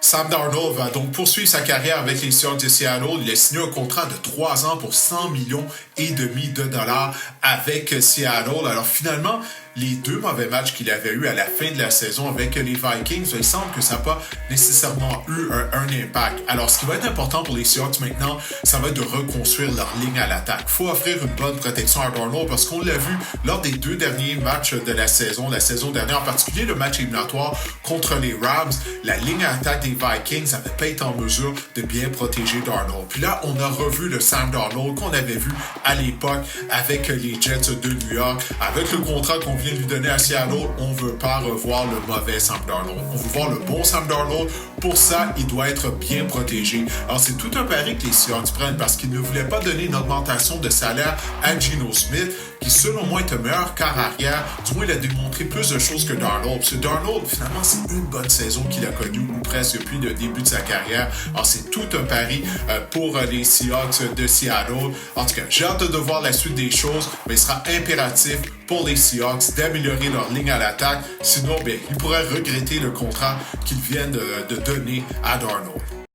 Sam Darnold va donc poursuivre sa carrière avec les Seahawks de Seattle. Il a signé un contrat de 3 ans pour 100 millions et demi de dollars avec Seattle. Alors finalement, les deux mauvais matchs qu'il avait eu à la fin de la saison avec les Vikings, il semble que ça n'a pas nécessairement eu un impact. Alors, ce qui va être important pour les Seahawks maintenant, ça va être de reconstruire leur ligne à l'attaque. Il faut offrir une bonne protection à Darnold parce qu'on l'a vu lors des deux derniers matchs de la saison dernière, en particulier le match éliminatoire contre les Rams, la ligne à l'attaque des Vikings n'avait pas été en mesure de bien protéger Darnold. Puis là, on a revu le Sam Darnold qu'on avait vu à l'époque avec les Jets de New York. Avec le contrat qu'on vient de lui donner à Seattle, on ne veut pas revoir le mauvais Sam Darnold. On veut voir le bon Sam Darnold. Pour ça, il doit être bien protégé. Alors, c'est tout un pari que les Seahawks prennent parce qu'ils ne voulaient pas donner une augmentation de salaire à Geno Smith, qui selon moi est un meilleur quart arrière. Du moins, il a démontré plus de choses que Darnold. Parce que Darnold, finalement, c'est une bonne saison qu'il a connue, ou presque depuis le début de sa carrière. Alors, c'est tout un pari pour les Seahawks de Seattle. En tout cas, j'ai hâte de voir la suite des choses, mais il sera impératif pour les Seahawks d'améliorer leur ligne à l'attaque. Sinon, ils pourraient regretter le contrat qu'ils viennent de donner à Darnold.